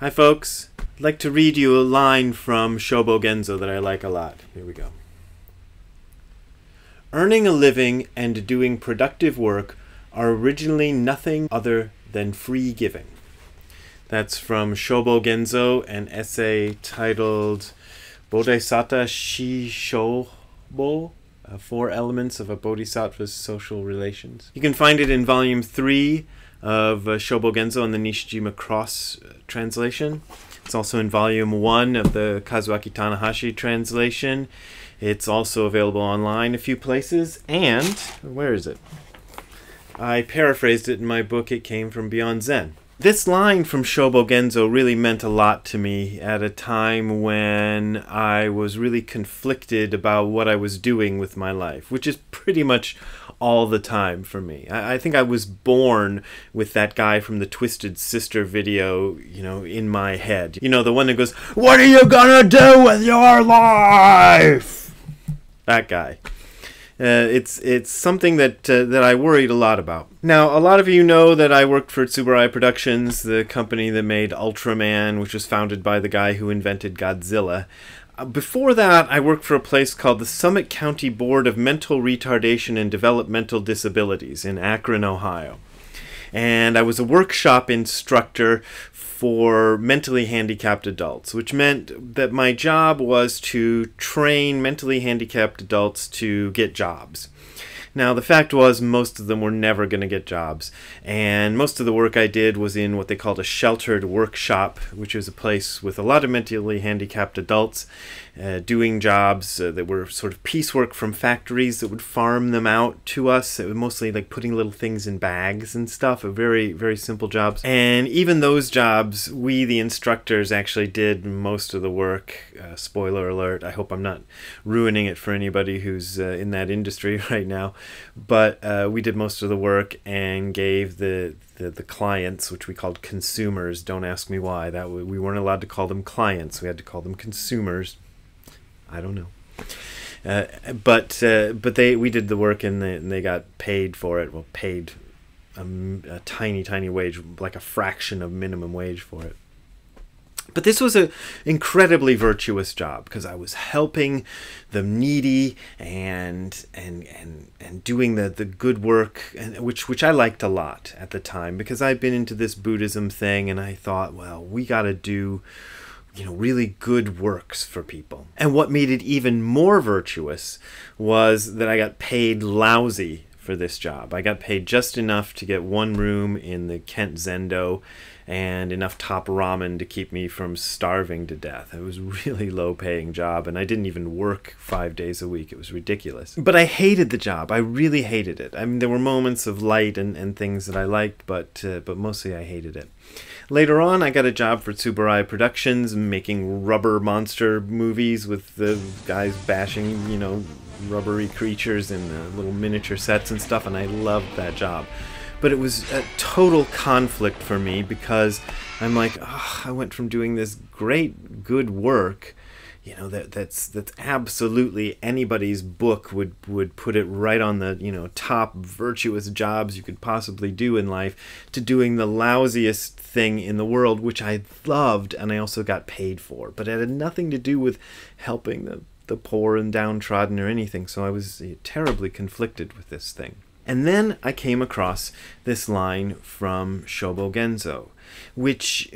Hi folks, I'd like to read you a line from Shobo Genzo that I like a lot. Here we go. Earning a living and doing productive work are originally nothing other than free giving. That's from Shobo Genzo, an essay titled Bodhisattva Shishobo, 4 Elements of a Bodhisattva's Social Relations. You can find it in volume 3 of Shobo Genzo in the Nishijima Cross translation. It's also in volume 1 of the Kazuaki Tanahashi translation. It's also available online a few places, and where is it? I paraphrased it in my book, It Came from Beyond Zen. This line from Shobo Genzo really meant a lot to me at a time when I was really conflicted about what I was doing with my life, which is pretty much all the time for me. I think I was born with that guy from the Twisted Sister video, in my head. The one that goes, "What are you gonna do with your life?" That guy. It's something that I worried a lot about. Now, a lot of you know that I worked for Tsuburaya Productions, the company that made Ultraman, which was founded by the guy who invented Godzilla. Before that, I worked for a place called the Summit County Board of Mental Retardation and Developmental Disabilities in Akron, Ohio. And I was a workshop instructor for mentally handicapped adults, which meant that my job was to train mentally handicapped adults to get jobs. Now, the fact was most of them were never going to get jobs, and most of the work I did was in what they called a sheltered workshop, which was a place with a lot of mentally handicapped adults doing jobs that were sort of piecework from factories that would farm them out to us. It was mostly like putting little things in bags and stuff, very, very simple jobs. And even those jobs, we, the instructors, actually did most of the work. Spoiler alert, I hope I'm not ruining it for anybody who's in that industry right now. But we did most of the work and gave the clients, which we called consumers. Don't ask me why. We weren't allowed to call them clients. We had to call them consumers. I don't know. But we did the work and they got paid for it. Well, paid a tiny wage, like a fraction of minimum wage for it. But this was an incredibly virtuous job because I was helping the needy and doing the good work, which I liked a lot at the time because I'd been into this Buddhism thing and I thought, well, we got to do really good works for people. And what made it even more virtuous was that I got paid lousy for this job. I got paid just enough to get one room in the Kent Zendo and enough top ramen to keep me from starving to death. It was a really low-paying job, and I didn't even work 5 days a week. It was ridiculous. But I hated the job. I really hated it. I mean, there were moments of light and things that I liked, but mostly I hated it. Later on, I got a job for Tsuburaya Productions, making rubber monster movies with the guys bashing, rubbery creatures in little miniature sets and stuff, and I loved that job. But it was a total conflict for me because I'm like, I went from doing this great, good work, that's absolutely anybody's book would put it right on the, top virtuous jobs you could possibly do in life, to doing the lousiest thing in the world, which I loved and I also got paid for. But it had nothing to do with helping the poor and downtrodden or anything, so I was terribly conflicted with this thing. And then I came across this line from Shobo Genzo, which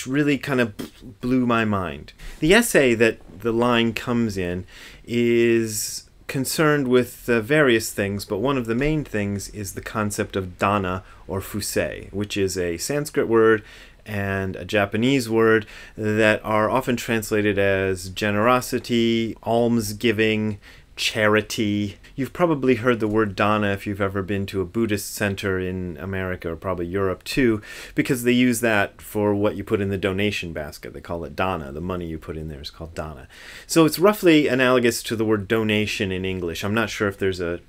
really kind of blew my mind. The essay that the line comes in is concerned with various things, but one of the main things is the concept of dana or fusei, which is a Sanskrit word and a Japanese word that are often translated as generosity, almsgiving, charity. You've probably heard the word dana if you've ever been to a Buddhist center in America or probably Europe too, because they use that for what you put in the donation basket. They call it dana. The money you put in there is called dana. So it's roughly analogous to the word donation in English. I'm not sure if there's a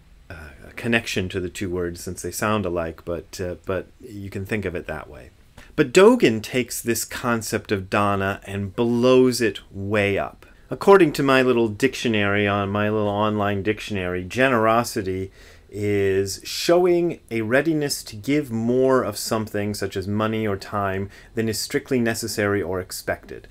connection to the two words since they sound alike, but you can think of it that way. But Dogen takes this concept of dana and blows it way up. According to my little dictionary, on my little online dictionary, generosity is showing a readiness to give more of something, such as money or time, than is strictly necessary or expected.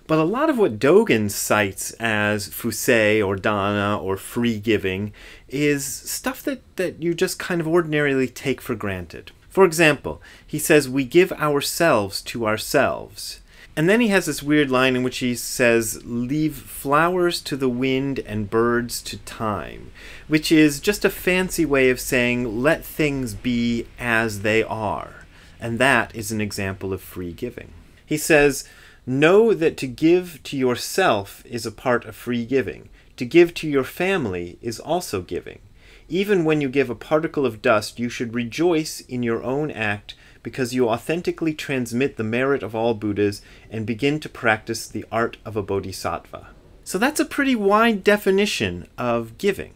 But a lot of what Dogen cites as fusei or dana or free giving is stuff that you just kind of ordinarily take for granted. For example, he says we give ourselves to ourselves. And then he has this weird line in which he says, leave flowers to the wind and birds to time, which is just a fancy way of saying let things be as they are. And that is an example of free giving. He says, know that to give to yourself is a part of free giving. To give to your family is also giving. Even when you give a particle of dust, you should rejoice in your own act because you authentically transmit the merit of all Buddhas and begin to practice the art of a bodhisattva. So that's a pretty wide definition of giving.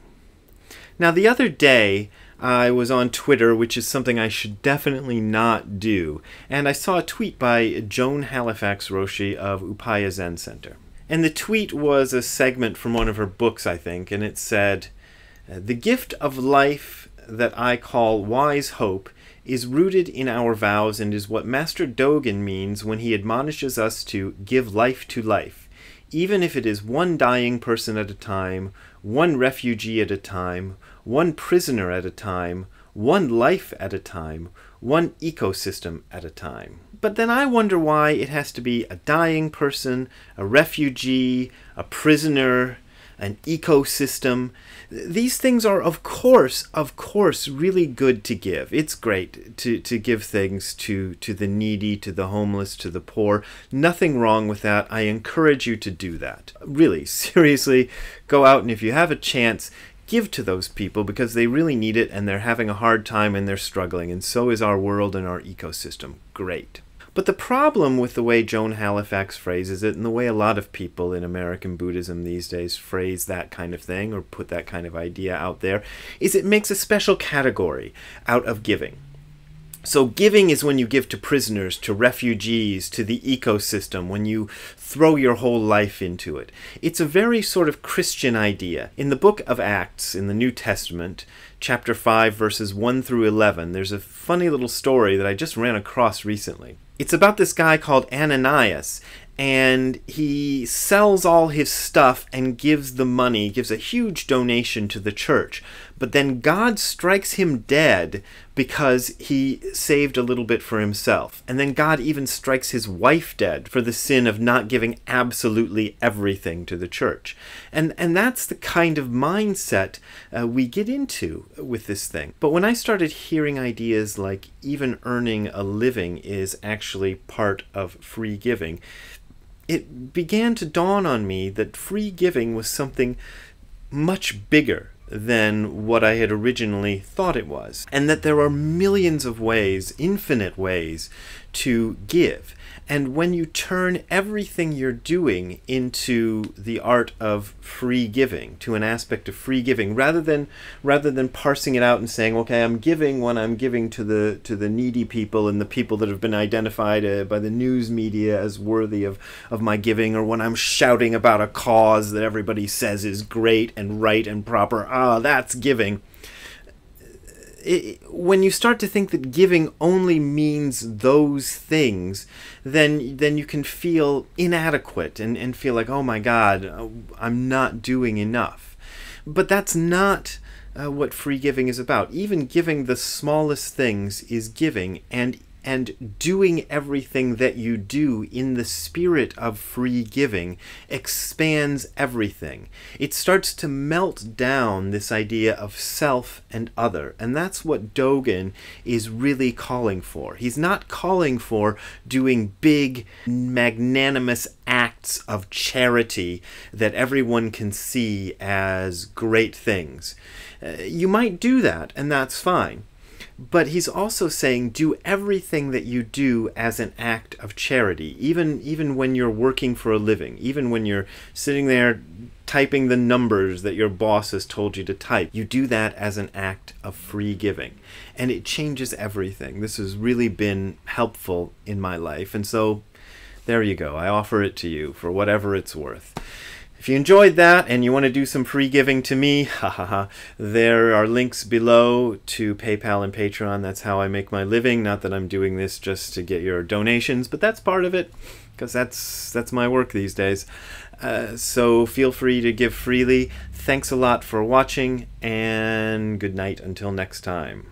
Now, the other day, I was on Twitter, which is something I should definitely not do, and I saw a tweet by Joan Halifax Roshi of Upaya Zen Center. And the tweet was a segment from one of her books, I think, and it said, the gift of life that I call wise hope is rooted in our vows and is what Master Dogen means when he admonishes us to give life to life, even if it is one dying person at a time, one refugee at a time, one prisoner at a time, one life at a time, one ecosystem at a time. But then I wonder why it has to be a dying person, a refugee, a prisoner, an ecosystem. These things are, of course, really good to give. It's great to give things to the needy, to the homeless, to the poor. Nothing wrong with that. I encourage you to do that. Really, seriously, go out and if you have a chance, give to those people because they really need it and they're having a hard time and they're struggling. And so is our world and our ecosystem. Great. But the problem with the way Joan Halifax phrases it, and the way a lot of people in American Buddhism these days phrase that kind of thing, or put that kind of idea out there, is it makes a special category out of giving. So giving is when you give to prisoners, to refugees, to the ecosystem, when you throw your whole life into it. It's a very sort of Christian idea. In the book of Acts, in the New Testament, chapter 5, verses 1 through 11, there's a funny little story that I just ran across recently. It's about this guy called Ananias, and he sells all his stuff and gives the money, gives a huge donation to the church. But then God strikes him dead because he saved a little bit for himself. And then God even strikes his wife dead for the sin of not giving absolutely everything to the church. And that's the kind of mindset we get into with this thing. But when I started hearing ideas like even earning a living is actually part of free giving, it began to dawn on me that free giving was something much bigger than what I had originally thought it was, and that there are millions of ways, infinite ways, to give. And when you turn everything you're doing into the art of free giving, to an aspect of free giving, rather than parsing it out and saying, okay, I'm giving when I'm giving to the needy people and the people that have been identified by the news media as worthy of my giving, or when I'm shouting about a cause that everybody says is great and right and proper, that's giving. When you start to think that giving only means those things, then you can feel inadequate and feel like, oh my God, I'm not doing enough. But that's not what free giving is about. Even giving the smallest things is giving, and doing everything that you do in the spirit of free giving expands everything. It starts to melt down this idea of self and other, and that's what Dogen is really calling for. He's not calling for doing big, magnanimous acts of charity that everyone can see as great things. You might do that, and that's fine. But he's also saying do everything that you do as an act of charity, even when you're working for a living, even when you're sitting there typing the numbers that your boss has told you to type. You do that as an act of free giving, and it changes everything. This has really been helpful in my life, and so there you go. I offer it to you for whatever it's worth. If you enjoyed that and you want to do some free giving to me, there are links below to PayPal and Patreon. That's how I make my living. Not that I'm doing this just to get your donations, but that's part of it, because that's my work these days. So feel free to give freely. Thanks a lot for watching, and good night until next time.